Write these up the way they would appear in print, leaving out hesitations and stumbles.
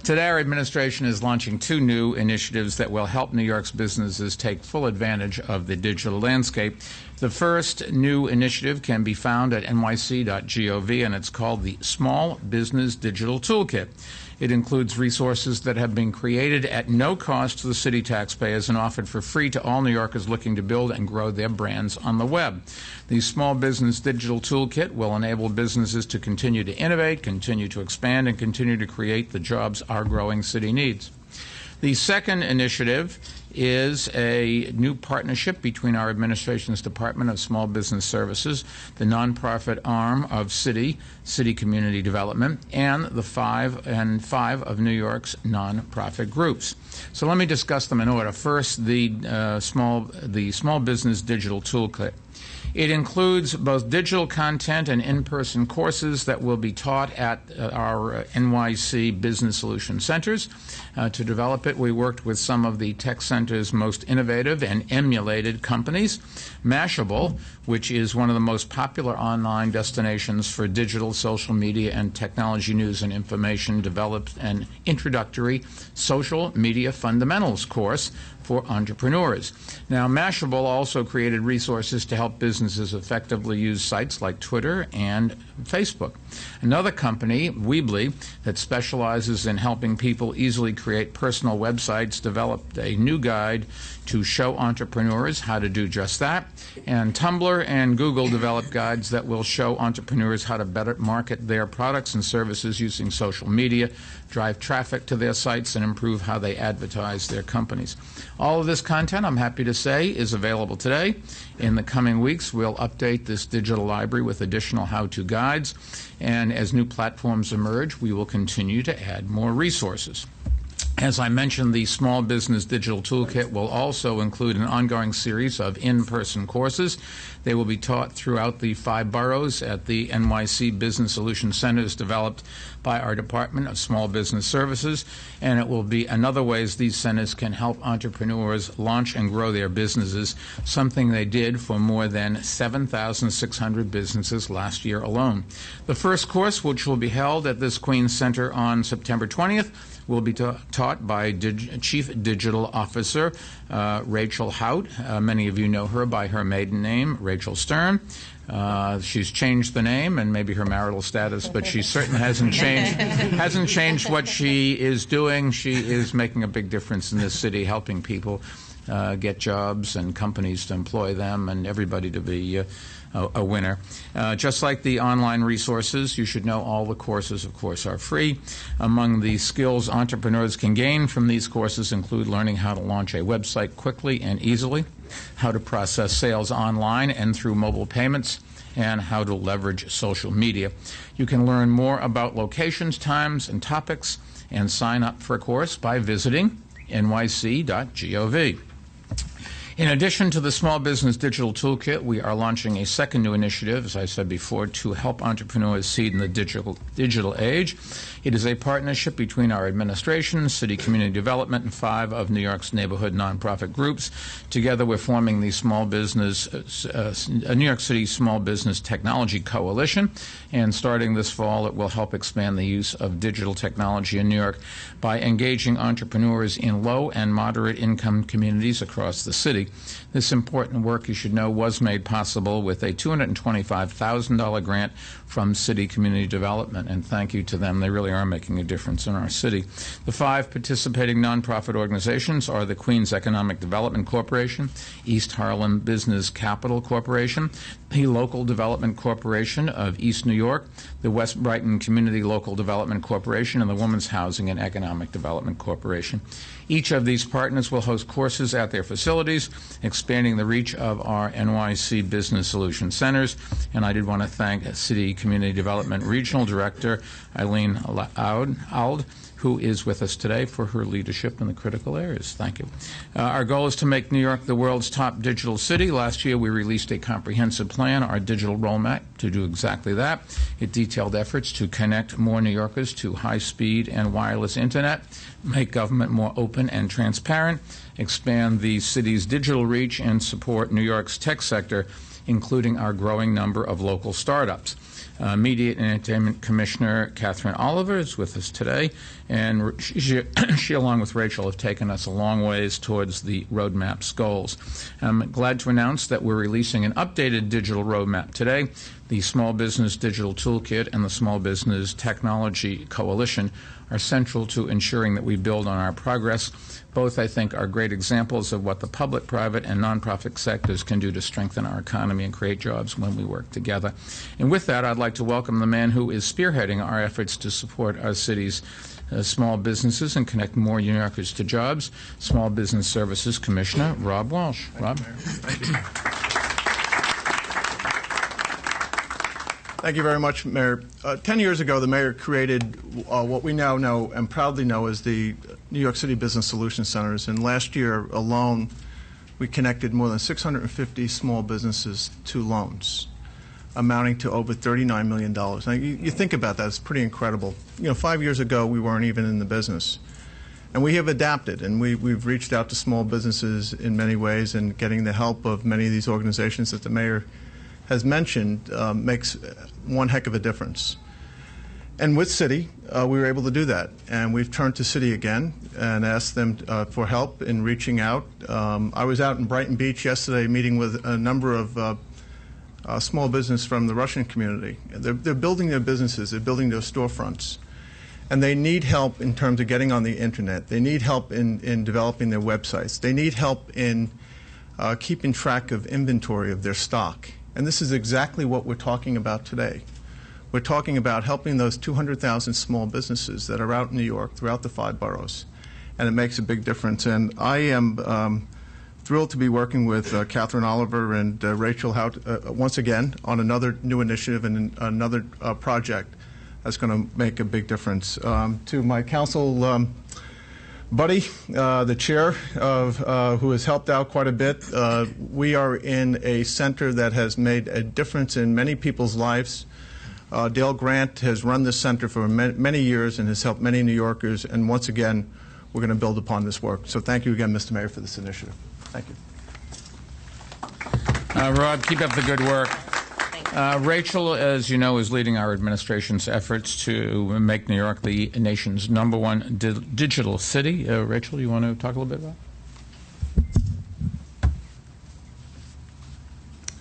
Today, our administration is launching two new initiatives that will help New York's businesses take full advantage of the digital landscape. The first new initiative can be found at nyc.gov, and it's called the Small Business Digital Toolkit. It includes resources that have been created at no cost to the city taxpayers and offered for free to all New Yorkers looking to build and grow their brands on the web. The Small Business Digital Toolkit will enable businesses to continue to innovate, continue to expand, and continue to create the jobs our growing city needs. The second initiative is a new partnership between our administration's Department of Small Business Services, the nonprofit arm of City Community Development, and the five of New York's nonprofit groups. So let me discuss them in order. First, the Small Business Digital Toolkit. It includes both digital content and in-person courses that will be taught at our NYC Business Solution Centers. To develop it, we worked with some of the tech center's most innovative and emulated companies. Mashable, which is one of the most popular online destinations for digital, social media, and technology news and information, developed an introductory social media fundamentals course for entrepreneurs. Now, Mashable also created resources to help businesses effectively use sites like Twitter and Facebook. Another company, Weebly, that specializes in helping people easily create personal websites, developed a new guide to show entrepreneurs how to do just that. And Tumblr and Google developed guides that will show entrepreneurs how to better market their products and services using social media, drive traffic to their sites, and improve how they advertise their companies. All of this content, I'm happy to say, is available today. In the coming weeks, we'll update this digital library with additional how-to guides, and as new platforms emerge, we will continue to add more resources. As I mentioned, the Small Business Digital Toolkit will also include an ongoing series of in-person courses. They will be taught throughout the 5 boroughs at the NYC Business Solution Centers developed by our Department of Small Business Services, and it will be another ways these centers can help entrepreneurs launch and grow their businesses, something they did for more than 7,600 businesses last year alone. The first course, which will be held at this Queens Center on September 20th, will be taught by Chief Digital Officer Rachel Hout. Many of you know her by her maiden name, Rachel Stern. She's changed the name and maybe her marital status, but she certainly hasn't changed what she is doing. She is making a big difference in this city, helping people get jobs and companies to employ them and everybody to be a winner. Just like the online resources, you should know all the courses, of course, are free. Among the skills entrepreneurs can gain from these courses include learning how to launch a website quickly and easily, how to process sales online and through mobile payments, and how to leverage social media. You can learn more about locations, times, and topics, and sign up for a course by visiting nyc.gov. In addition to the Small Business Digital Toolkit, we are launching a second new initiative, as I said before, to help entrepreneurs seed in the digital age. It is a partnership between our administration, City Community Development, and 5 of New York's neighborhood nonprofit groups. Together, we're forming the New York City Small Business Technology Coalition, and starting this fall, it will help expand the use of digital technology in New York by engaging entrepreneurs in low and moderate income communities across the city. This important work, you should know, was made possible with a $225,000 grant from City Community Development, and thank you to them. They really are making a difference in our city. The 5 participating nonprofit organizations are the Queens Economic Development Corporation, East Harlem Business Capital Corporation, the Local Development Corporation of East New York, the West Brighton Community Local Development Corporation, and the Women's Housing and Economic Development Corporation. Each of these partners will host courses at their facilities, expanding the reach of our NYC Business Solution Centers. And I did want to thank City Community Development Regional Director Eileen Auld, who is with us today, for her leadership in the critical areas. Thank you. Our goal is to make New York the world's top digital city. Last year, we released a comprehensive plan, our digital roadmap, to do exactly that. It detailed efforts to connect more New Yorkers to high-speed and wireless Internet, make government more open and transparent, expand the city's digital reach, and support New York's tech sector including our growing number of local startups. Media and Entertainment Commissioner Catherine Oliver is with us today, and she along with Rachel, have taken us a long ways towards the roadmap's goals. I'm glad to announce that we're releasing an updated digital roadmap today. The Small Business Digital Toolkit and the Small Business Technology Coalition are central to ensuring that we build on our progress. Both, I think, are great examples of what the public, private, and nonprofit sectors can do to strengthen our economy and create jobs when we work together. And with that, I'd like to welcome the man who is spearheading our efforts to support our city's small businesses and connect more New Yorkers to jobs, Small Business Services Commissioner Rob Walsh. Rob. Thank you. Thank you very much, Mayor. 10 years ago, the Mayor created what we now know and proudly know as the New York City Business Solution Centers. And last year alone, we connected more than 650 small businesses to loans, amounting to over $39 million. Now, you think about that, it's pretty incredible. 5 years ago, we weren't even in the business. And we have adapted, and we've reached out to small businesses in many ways, and getting the help of many of these organizations that the Mayor has mentioned makes one heck of a difference. And with Citi, we were able to do that. And we've turned to Citi again and asked them for help in reaching out. I was out in Brighton Beach yesterday meeting with a number of small business from the Russian community. They're building their businesses, they're building their storefronts. And they need help in terms of getting on the internet. They need help in developing their websites. They need help in keeping track of inventory of their stock. And this is exactly what we're talking about today. We're talking about helping those 200,000 small businesses that are out in New York throughout the 5 boroughs. And it makes a big difference. And I am thrilled to be working with Catherine Oliver and Rachel Hout once again on another new initiative and another project that's going to make a big difference. To my council buddy, the chair of who has helped out quite a bit. We are in a center that has made a difference in many people's lives. Dale Grant has run this center for many years and has helped many New Yorkers. And once again, we're going to build upon this work. So thank you again, Mr. Mayor, for this initiative. Thank you. Rob, keep up the good work. Rachel, as you know, is leading our administration's efforts to make New York the nation's #1 digital city. Rachel, you want to talk a little bit about it?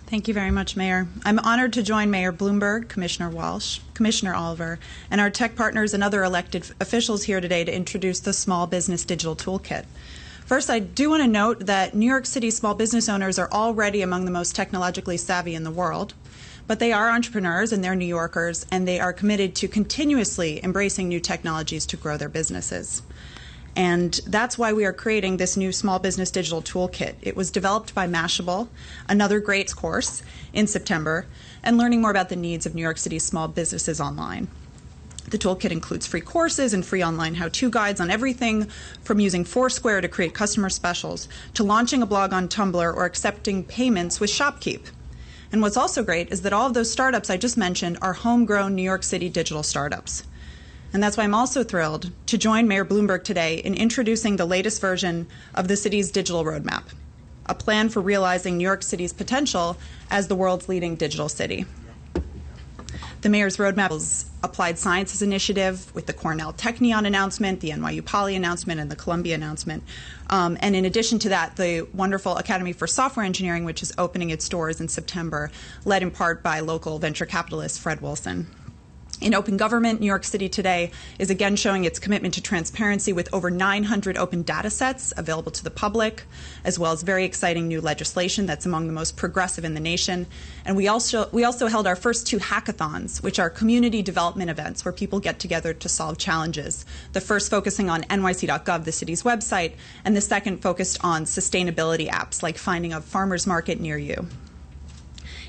Thank you very much, Mayor. I'm honored to join Mayor Bloomberg, Commissioner Walsh, Commissioner Oliver, and our tech partners and other elected officials here today to introduce the Small Business Digital Toolkit. First, I do want to note that New York City small business owners are already among the most technologically savvy in the world. But they are entrepreneurs and they're New Yorkers, and they are committed to continuously embracing new technologies to grow their businesses. And that's why we are creating this new Small Business Digital Toolkit. It was developed by Mashable, another great course, in September, and learning more about the needs of New York City's small businesses online. The toolkit includes free courses and free online how-to guides on everything from using Foursquare to create customer specials to launching a blog on Tumblr or accepting payments with ShopKeep. And what's also great is that all of those startups I just mentioned are homegrown New York City digital startups. And that's why I'm also thrilled to join Mayor Bloomberg today in introducing the latest version of the city's digital roadmap, a plan for realizing New York City's potential as the world's leading digital city. The mayor's roadmap is Applied Sciences Initiative with the Cornell Technion announcement, the NYU Poly announcement, and the Columbia announcement. And in addition to that, the wonderful Academy for Software Engineering, which is opening its doors in September, led in part by local venture capitalist Fred Wilson. In open government, New York City today is again showing its commitment to transparency with over 900 open data sets available to the public, as well as very exciting new legislation that's among the most progressive in the nation. And we also held our first 2 hackathons, which are community development events where people get together to solve challenges. The first focusing on nyc.gov, the city's website, and the second focused on sustainability apps like finding a farmer's market near you.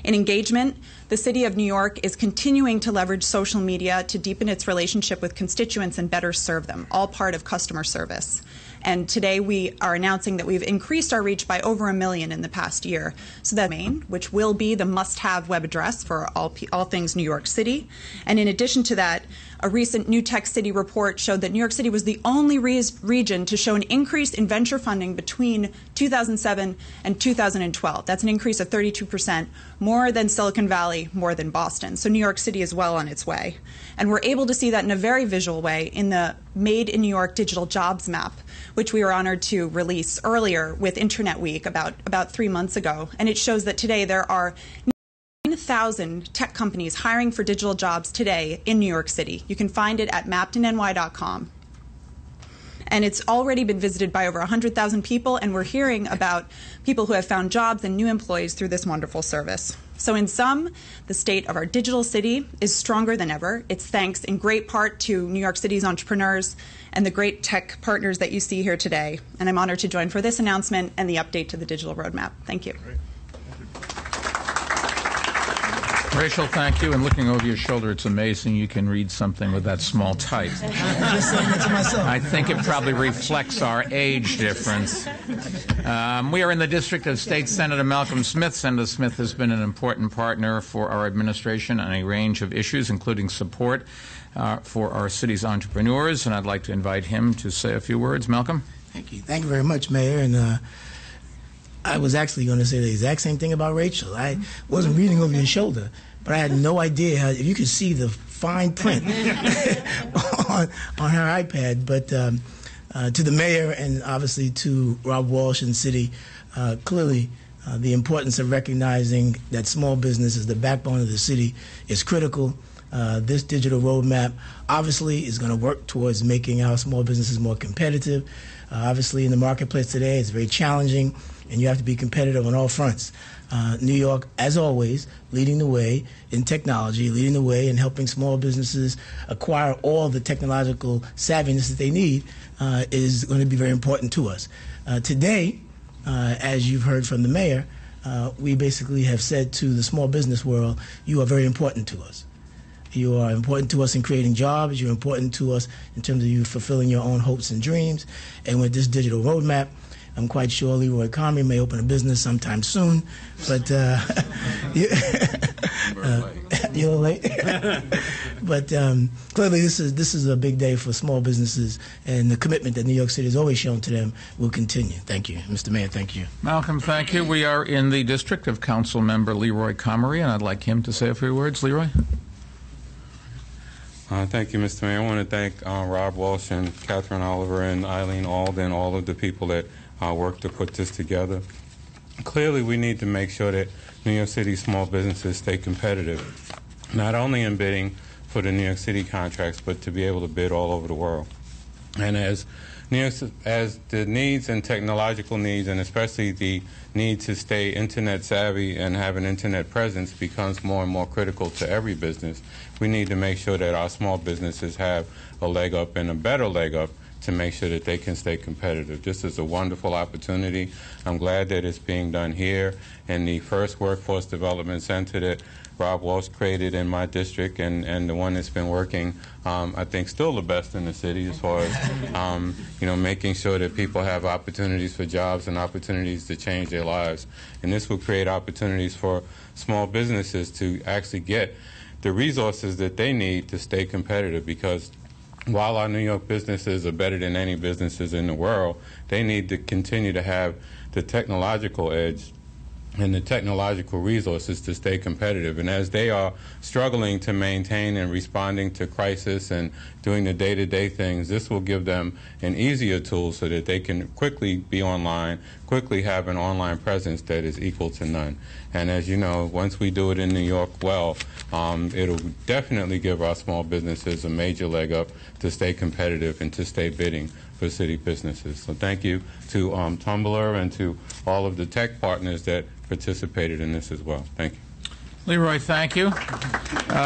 In engagement, the City of New York is continuing to leverage social media to deepen its relationship with constituents and better serve them, all part of customer service. And today we are announcing that we've increased our reach by over 1 million in the past year. So that domain, which will be the must-have web address for all things New York City. And in addition to that, a recent New Tech City report showed that New York City was the only region to show an increase in venture funding between 2007 and 2012. That's an increase of 32%, more than Silicon Valley, more than Boston. So New York City is well on its way. And we're able to see that in a very visual way in the Made in New York Digital Jobs Map, which we were honored to release earlier with Internet Week about 3 months ago. And it shows that today there are 9,000 tech companies hiring for digital jobs today in New York City. You can find it at mappedinny.com. And it's already been visited by over 100,000 people, and we're hearing about people who have found jobs and new employees through this wonderful service. So in sum, the state of our digital city is stronger than ever. It's thanks in great part to New York City's entrepreneurs and the great tech partners that you see here today. And I'm honored to join for this announcement and the update to the digital roadmap. Thank you. Rachel, thank you. And looking over your shoulder, it's amazing you can read something with that small type. Just saying it to myself. I think it probably reflects our age difference. We are in the district of State Senator Malcolm Smith. Senator Smith has been an important partner for our administration on a range of issues, including support for our city's entrepreneurs. And I'd like to invite him to say a few words. Malcolm? Thank you. Thank you very much, Mayor. And I was actually going to say the exact same thing about Rachel. I wasn't reading over your shoulder, but I had no idea how, if you could see the fine print on her iPad. But to the mayor and obviously to Rob Walsh and the city, clearly the importance of recognizing that small business is the backbone of the city is critical. This digital roadmap obviously is going to work towards making our small businesses more competitive. Obviously, in the marketplace today, it's very challenging, and you have to be competitive on all fronts. New York, as always, leading the way in technology, leading the way in helping small businesses acquire all the technological savviness that they need is going to be very important to us. Today, as you've heard from the mayor, we basically have said to the small business world, you are very important to us. You are important to us in creating jobs. You're important to us in terms of you fulfilling your own hopes and dreams. And with this digital roadmap, I'm quite sure Leroy Comrie may open a business sometime soon. But you're a little late. But clearly, this is a big day for small businesses, and the commitment that New York City has always shown to them will continue. Thank you, Mr. Mayor. Thank you, Malcolm. Thank you. We are in the district of Council Member Leroy Comrie, and I'd like him to say a few words. Leroy. Thank you, Mr. Mayor. I want to thank Rob Walsh and Catherine Oliver and Eileen Alden, all of the people that worked to put this together. Clearly, we need to make sure that New York City small businesses stay competitive, not only in bidding for the New York City contracts, but to be able to bid all over the world. And as the needs and technological needs, and especially the need to stay internet savvy and have an internet presence becomes more and more critical to every business, we need to make sure that our small businesses have a leg up and a better leg up to make sure that they can stay competitive. This is a wonderful opportunity. I'm glad that it's being done here in the first Workforce Development Center that Rob Walsh created in my district, and the one that's been working, I think, still the best in the city as far as making sure that people have opportunities for jobs and opportunities to change their lives. And this will create opportunities for small businesses to actually get the resources that they need to stay competitive, because while our New York businesses are better than any businesses in the world, they need to continue to have the technological edge and the technological resources to stay competitive. And as they are struggling to maintain and responding to crisis and doing the day-to-day things, this will give them an easier tool so that they can quickly be online, quickly have an online presence that is equal to none. And as you know, once we do it in New York well, it'll definitely give our small businesses a major leg up to stay competitive and to stay bidding for city businesses. So thank you to Tumblr and to all of the tech partners that participated in this as well. Thank you. Leroy, thank you.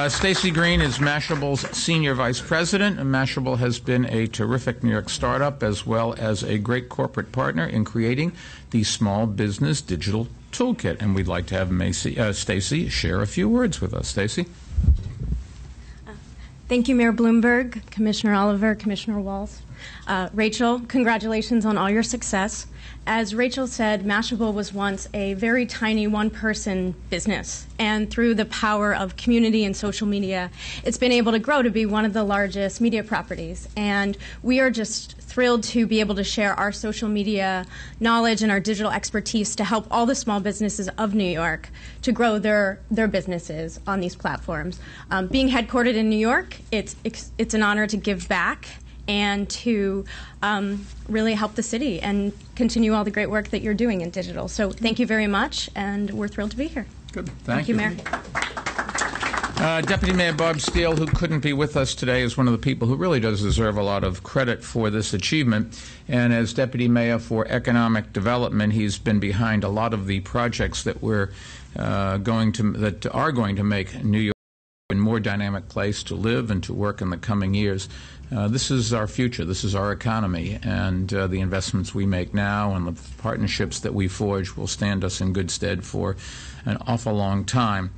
Stacy Green is Mashable's Senior Vice President. And Mashable has been a terrific New York startup as well as a great corporate partner in creating the Small Business Digital Toolkit. And we'd like to have Stacy share a few words with us. Stacy? Thank you, Mayor Bloomberg, Commissioner Oliver, Commissioner Walsh. Rachel, congratulations on all your success. As Rachel said, Mashable was once a very tiny one-person business, and through the power of community and social media, it's been able to grow to be one of the largest media properties. And we are just thrilled to be able to share our social media knowledge and our digital expertise to help all the small businesses of New York to grow their businesses on these platforms. Being headquartered in New York, it's an honor to give back and to really help the city and continue all the great work that you're doing in digital. So thank you very much, and we're thrilled to be here. Good. Thank you, Mayor. Deputy Mayor Bob Steele, who couldn't be with us today, is one of the people who really does deserve a lot of credit for this achievement. And as Deputy Mayor for Economic Development, he's been behind a lot of the projects that are going to make New York a more dynamic place to live and to work in the coming years. This is our future. This is our economy, and the investments we make now and the partnerships that we forge will stand us in good stead for an awful long time.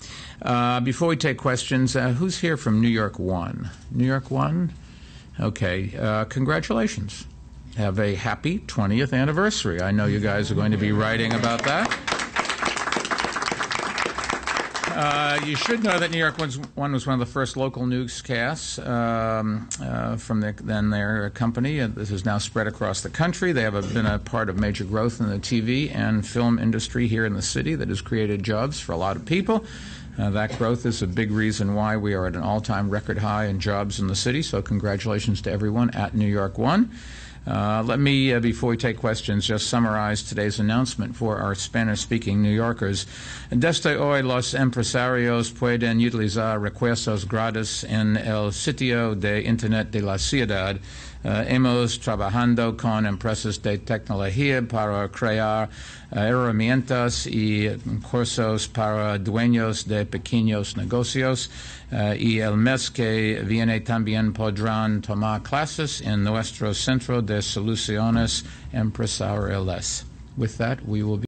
Before we take questions, who's here from New York One? New York One? Okay. Congratulations. Have a happy 20th anniversary. I know you guys are going to be writing about that. You should know that New York One was one of the first local newscasts from their company. This is now spread across the country. They have been a part of major growth in the TV and film industry here in the city that has created jobs for a lot of people. That growth is a big reason why we are at an all-time record high in jobs in the city. So congratulations to everyone at New York One. Let me, before we take questions, just summarize today's announcement for our Spanish-speaking New Yorkers. Desde hoy, los empresarios pueden utilizar recursos gratis en el sitio de Internet de la ciudad. Hemos trabajado con empresas de tecnología para crear herramientas y cursos para dueños de pequeños negocios. Y el mes que viene también podrán tomar clases en nuestro Centro de Soluciones Empresariales. With that, we will be